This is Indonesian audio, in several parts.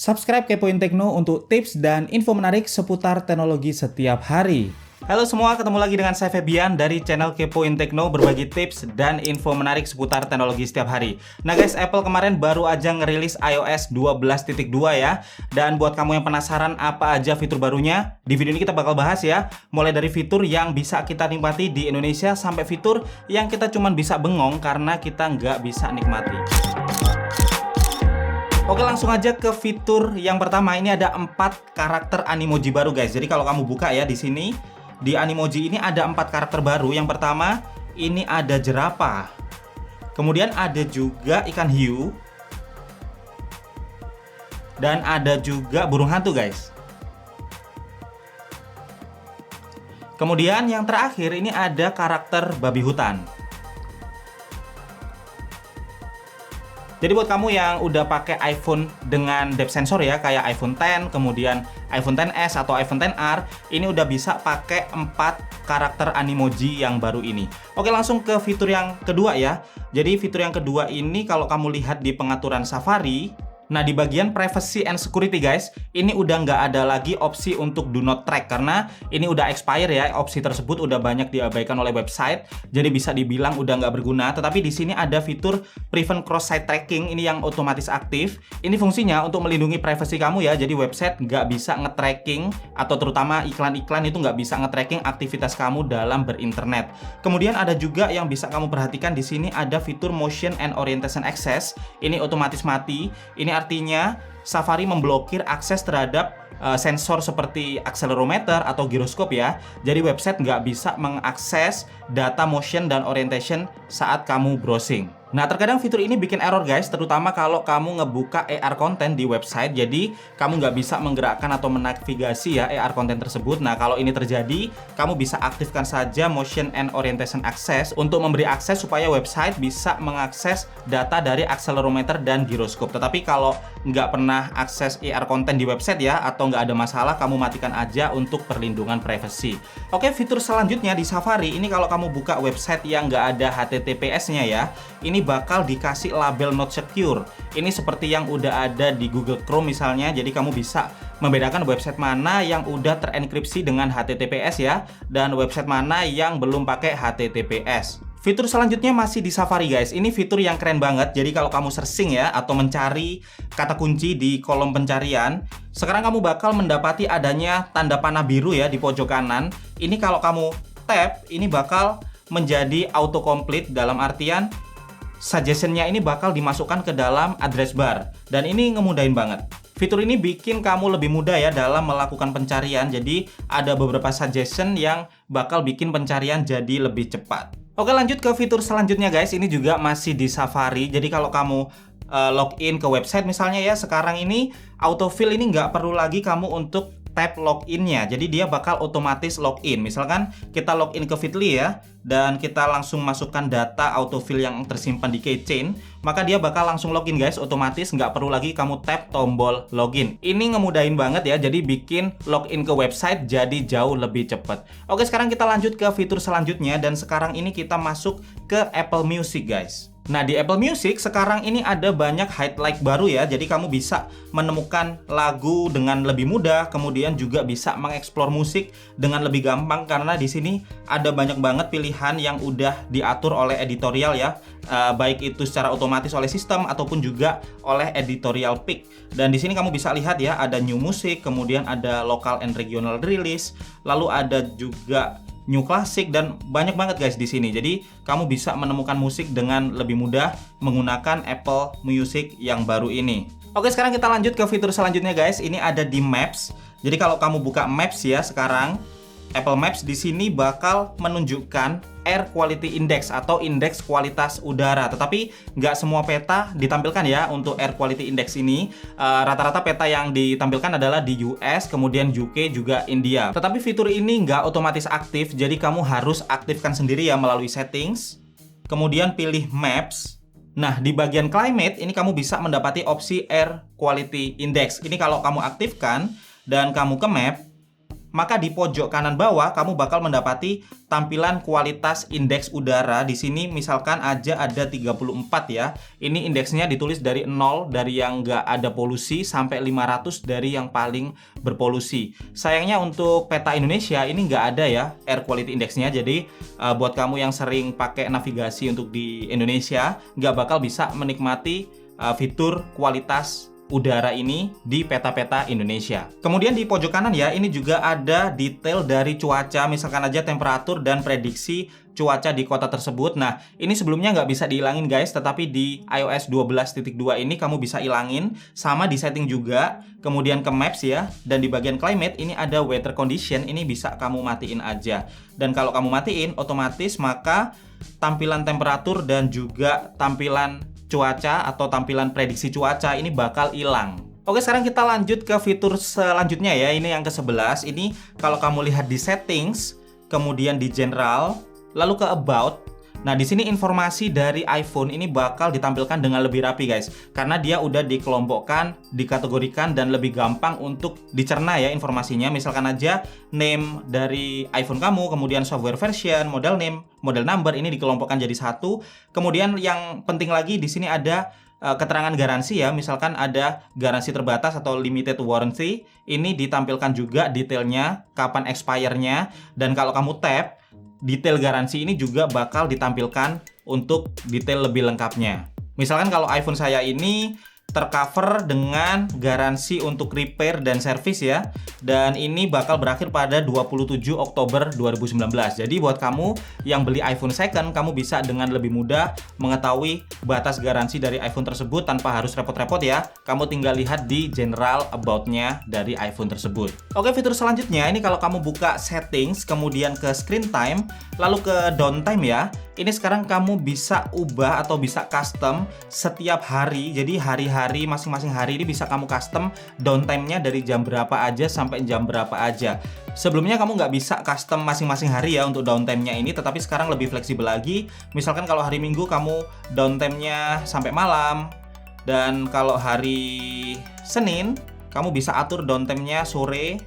Subscribe Kepoin Tekno untuk tips dan info menarik seputar teknologi setiap hari. Halo semua, ketemu lagi dengan saya Febian dari channel Kepoin Tekno, berbagi tips dan info menarik seputar teknologi setiap hari. Nah guys, Apple kemarin baru aja ngerilis iOS 12.2 ya. Dan buat kamu yang penasaran apa aja fitur barunya, di video ini kita bakal bahas ya. Mulai dari fitur yang bisa kita nikmati di Indonesia sampai fitur yang kita cuman bisa bengong karena kita nggak bisa nikmati. Oke, langsung aja ke fitur yang pertama. Ini ada 4 karakter animoji baru guys. Jadi kalau kamu buka ya di sini, di animoji ini ada 4 karakter baru. Yang pertama, ini ada jerapah. Kemudian ada juga ikan hiu. Dan ada juga burung hantu guys. Kemudian yang terakhir ini ada karakter babi hutan. Jadi buat kamu yang udah pakai iPhone dengan depth sensor ya, kayak iPhone X, kemudian iPhone XS atau iPhone XR, ini udah bisa pakai 4 karakter animoji yang baru ini. Oke, langsung ke fitur yang kedua ya. Jadi fitur yang kedua ini kalau kamu lihat di pengaturan Safari, nah di bagian privacy and security guys, ini udah nggak ada lagi opsi untuk do not track karena ini udah expire ya. Opsi tersebut udah banyak diabaikan oleh website, jadi bisa dibilang udah nggak berguna. Tetapi di sini ada fitur prevent cross site tracking, ini yang otomatis aktif. Ini fungsinya untuk melindungi privasi kamu ya. Jadi website nggak bisa nge-tracking atau terutama iklan-iklan itu nggak bisa nge-tracking aktivitas kamu dalam berinternet. Kemudian ada juga yang bisa kamu perhatikan di sini ada fitur motion and orientation access. Ini otomatis mati. Ini artinya Safari memblokir akses terhadap sensor seperti accelerometer atau giroskop ya. Jadi website nggak bisa mengakses data motion dan orientation saat kamu browsing. Nah, terkadang fitur ini bikin error guys, terutama kalau kamu ngebuka AR konten di website. Jadi kamu nggak bisa menggerakkan atau menavigasi ya AR konten tersebut. Nah, kalau ini terjadi, kamu bisa aktifkan saja motion and orientation access untuk memberi akses supaya website bisa mengakses data dari accelerometer dan giroskop. Tetapi kalau nggak pernah akses AR konten di website ya, atau nggak ada masalah, kamu matikan aja untuk perlindungan privasi. Oke, fitur selanjutnya di Safari, ini kalau kamu buka website yang nggak ada HTTPS-nya ya, ini bakal dikasih label not secure. Ini seperti yang udah ada di Google Chrome misalnya. Jadi kamu bisa membedakan website mana yang udah terenkripsi dengan HTTPS ya, dan website mana yang belum pakai HTTPS. Fitur selanjutnya masih di Safari guys. Ini fitur yang keren banget. Jadi kalau kamu searching ya atau mencari kata kunci di kolom pencarian, sekarang kamu bakal mendapati adanya tanda panah biru ya di pojok kanan. Ini kalau kamu tap, ini bakal menjadi autocomplete, dalam artian suggestion-nya ini bakal dimasukkan ke dalam address bar. Dan ini ngemudahin banget. Fitur ini bikin kamu lebih mudah ya dalam melakukan pencarian. Jadi ada beberapa suggestion yang bakal bikin pencarian jadi lebih cepat. Oke, lanjut ke fitur selanjutnya guys. Ini juga masih di Safari. Jadi kalau kamu login ke website misalnya ya, sekarang ini autofill ini nggak perlu lagi kamu untuk tap login-nya. Jadi dia bakal otomatis login. Misalkan kita login ke Fitly ya, dan kita langsung masukkan data autofill yang tersimpan di keychain, maka dia bakal langsung login guys, otomatis, nggak perlu lagi kamu tap tombol login. Ini ngemudahin banget ya, jadi bikin login ke website jadi jauh lebih cepat. Oke, sekarang kita lanjut ke fitur selanjutnya, dan sekarang ini kita masuk ke Apple Music guys. Nah, di Apple Music sekarang ini ada banyak highlight baru ya. Jadi kamu bisa menemukan lagu dengan lebih mudah, kemudian juga bisa mengeksplor musik dengan lebih gampang karena di sini ada banyak banget pilihan yang udah diatur oleh editorial ya. Baik itu secara otomatis oleh sistem ataupun juga oleh editorial pick. Dan di sini kamu bisa lihat ya, ada new music, kemudian ada local and regional release, lalu ada juga new classic, dan banyak banget guys di sini. Jadi kamu bisa menemukan musik dengan lebih mudah menggunakan Apple Music yang baru ini. Oke, sekarang kita lanjut ke fitur selanjutnya guys. Ini ada di Maps. Jadi kalau kamu buka Maps ya sekarang, Apple Maps di sini bakal menunjukkan Air Quality Index atau indeks kualitas udara. Tetapi nggak semua peta ditampilkan ya untuk Air Quality Index ini. Rata-rata peta yang ditampilkan adalah di US, kemudian UK, juga India. Tetapi fitur ini nggak otomatis aktif, jadi kamu harus aktifkan sendiri ya melalui settings. Kemudian pilih Maps. Nah, di bagian Climate ini kamu bisa mendapati opsi Air Quality Index. Ini kalau kamu aktifkan dan kamu ke Map, maka di pojok kanan bawah kamu bakal mendapati tampilan kualitas indeks udara. Di sini misalkan aja ada 34 ya. Ini indeksnya ditulis dari 0, dari yang nggak ada polusi, sampai 500 dari yang paling berpolusi. Sayangnya untuk peta Indonesia ini nggak ada ya air quality indexnya. Jadi buat kamu yang sering pakai navigasi untuk di Indonesia, nggak bakal bisa menikmati fitur kualitas udara ini di peta-peta Indonesia. Kemudian di pojok kanan ya, ini juga ada detail dari cuaca, misalkan aja temperatur dan prediksi cuaca di kota tersebut. Nah, ini sebelumnya nggak bisa dihilangin guys, tetapi di iOS 12.2 ini kamu bisa ilangin, sama di setting juga. Kemudian ke Maps ya, dan di bagian climate ini ada weather condition, ini bisa kamu matiin aja. Dan kalau kamu matiin, otomatis maka tampilan temperatur dan juga tampilan cuaca atau tampilan prediksi cuaca ini bakal hilang. Oke, sekarang kita lanjut ke fitur selanjutnya ya. Ini yang ke-11. Ini kalau kamu lihat di settings, kemudian di general, lalu ke about. Nah, di sini informasi dari iPhone ini bakal ditampilkan dengan lebih rapi guys, karena dia udah dikelompokkan, dikategorikan dan lebih gampang untuk dicerna ya informasinya. Misalkan aja name dari iPhone kamu, kemudian software version, model name, model number ini dikelompokkan jadi satu. Kemudian yang penting lagi di sini ada keterangan garansi ya, misalkan ada garansi terbatas atau limited warranty, ini ditampilkan juga detailnya, kapan expire-nya, dan kalau kamu tap, detail garansi ini juga bakal ditampilkan untuk detail lebih lengkapnya. Misalkan kalau iPhone saya ini tercover dengan garansi untuk repair dan service ya. Dan ini bakal berakhir pada 27 Oktober 2019. Jadi buat kamu yang beli iPhone second, kamu bisa dengan lebih mudah mengetahui batas garansi dari iPhone tersebut tanpa harus repot-repot ya. Kamu tinggal lihat di general about-nya dari iPhone tersebut. Oke, fitur selanjutnya ini kalau kamu buka settings, kemudian ke screen time, lalu ke downtime ya. Ini sekarang kamu bisa ubah atau bisa custom setiap hari. Jadi hari-hari, masing-masing hari ini bisa kamu custom downtime-nya dari jam berapa aja sampai jam berapa aja. Sebelumnya kamu nggak bisa custom masing-masing hari ya untuk downtime-nya ini, tetapi sekarang lebih fleksibel lagi. Misalkan kalau hari Minggu kamu downtime-nya sampai malam, dan kalau hari Senin kamu bisa atur downtime-nya sore,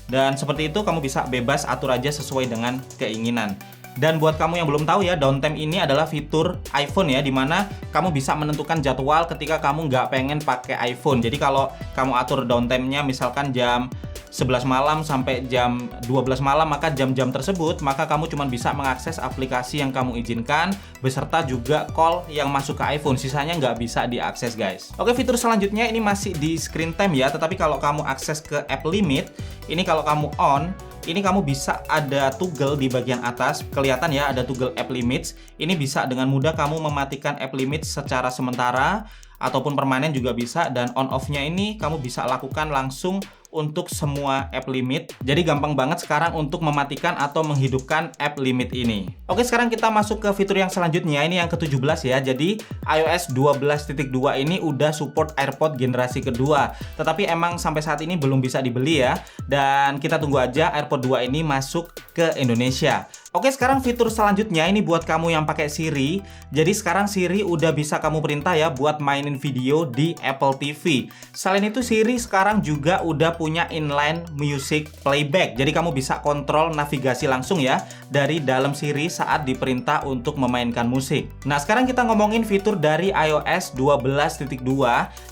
dan seperti itu kamu bisa bebas atur aja sesuai dengan keinginan. Dan buat kamu yang belum tahu ya, downtime ini adalah fitur iPhone ya, dimana kamu bisa menentukan jadwal ketika kamu nggak pengen pakai iPhone. Jadi kalau kamu atur downtime-nya misalkan jam 11 malam sampai jam 12 malam, maka jam-jam tersebut maka kamu cuma bisa mengakses aplikasi yang kamu izinkan beserta juga call yang masuk ke iPhone. Sisanya nggak bisa diakses guys. Oke, fitur selanjutnya ini masih di screen time ya, tetapi kalau kamu akses ke app limit, ini kalau kamu on, ini kamu bisa ada toggle di bagian atas, kelihatan ya ada toggle app limits. Ini bisa dengan mudah kamu mematikan app limits secara sementara ataupun permanen juga bisa, dan on off-nya ini kamu bisa lakukan langsung untuk semua app limit. Jadi gampang banget sekarang untuk mematikan atau menghidupkan app limit ini. Oke, sekarang kita masuk ke fitur yang selanjutnya, ini yang ke-17 ya. Jadi iOS 12.2 ini udah support AirPod generasi kedua, tetapi emang sampai saat ini belum bisa dibeli ya. Dan kita tunggu aja AirPod 2 ini masuk ke Indonesia. Oke, sekarang fitur selanjutnya ini buat kamu yang pakai Siri. Jadi sekarang Siri udah bisa kamu perintah ya buat mainin video di Apple TV. Selain itu Siri sekarang juga udah punya inline music playback. Jadi kamu bisa kontrol navigasi langsung ya dari dalam Siri saat diperintah untuk memainkan musik. Nah, sekarang kita ngomongin fitur dari iOS 12.2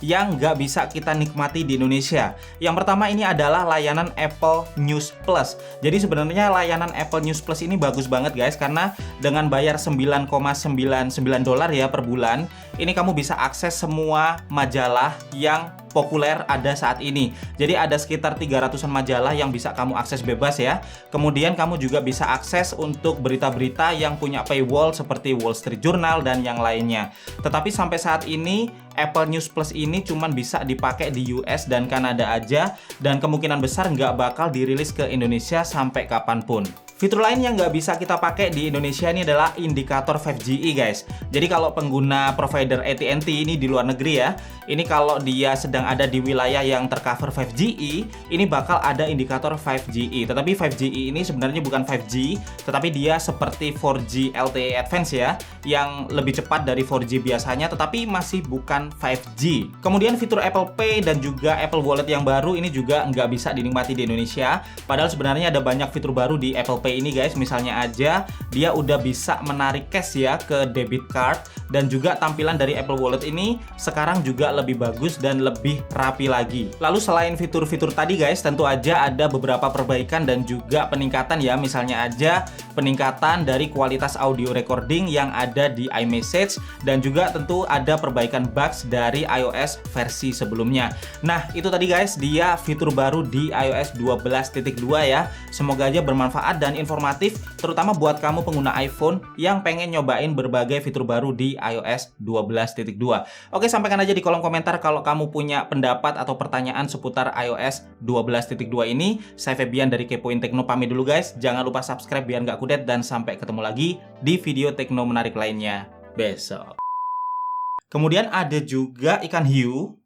yang nggak bisa kita nikmati di Indonesia. Yang pertama ini adalah layanan Apple News Plus. Jadi sebenarnya layanan Apple News Plus ini bagus banget guys, karena dengan bayar $9,99 ya per bulan, ini kamu bisa akses semua majalah yang populer ada saat ini. Jadi ada sekitar 300-an majalah yang bisa kamu akses bebas ya. Kemudian kamu juga bisa akses untuk berita-berita yang punya paywall seperti Wall Street Journal dan yang lainnya. Tetapi sampai saat ini Apple News Plus ini cuma bisa dipakai di US dan Kanada aja, dan kemungkinan besar nggak bakal dirilis ke Indonesia sampai kapanpun. Fitur lain yang nggak bisa kita pakai di Indonesia ini adalah indikator 5GE guys. Jadi kalau pengguna provider AT&T ini di luar negeri ya, ini kalau dia sedang ada di wilayah yang tercover 5GE, ini bakal ada indikator 5GE. Tetapi 5GE ini sebenarnya bukan 5G, tetapi dia seperti 4G LTE Advance ya, yang lebih cepat dari 4G biasanya, tetapi masih bukan 5G. Kemudian fitur Apple Pay dan juga Apple Wallet yang baru ini juga nggak bisa dinikmati di Indonesia. Padahal sebenarnya ada banyak fitur baru di Apple Pay ini guys, misalnya aja dia udah bisa menarik cash ya ke debit card, dan juga tampilan dari Apple Wallet ini sekarang juga lebih bagus dan lebih rapi lagi. Lalu selain fitur-fitur tadi guys, tentu aja ada beberapa perbaikan dan juga peningkatan ya, misalnya aja peningkatan dari kualitas audio recording yang ada di iMessage, dan juga tentu ada perbaikan bugs dari iOS versi sebelumnya. Nah, itu tadi guys dia fitur baru di iOS 12.2 ya. Semoga aja bermanfaat dan informatif, terutama buat kamu pengguna iPhone yang pengen nyobain berbagai fitur baru di iOS 12.2. Oke, sampaikan aja di kolom komentar kalau kamu punya pendapat atau pertanyaan seputar iOS 12.2 ini. Saya Febian dari Kepoin Tekno pamit dulu guys. Jangan lupa subscribe biar nggak kudet, dan sampai ketemu lagi di video tekno menarik lainnya besok. Kemudian ada juga ikan hiu,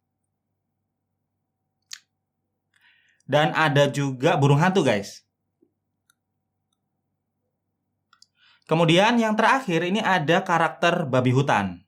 dan ada juga burung hantu guys. Kemudian yang terakhir ini ada karakter babi hutan.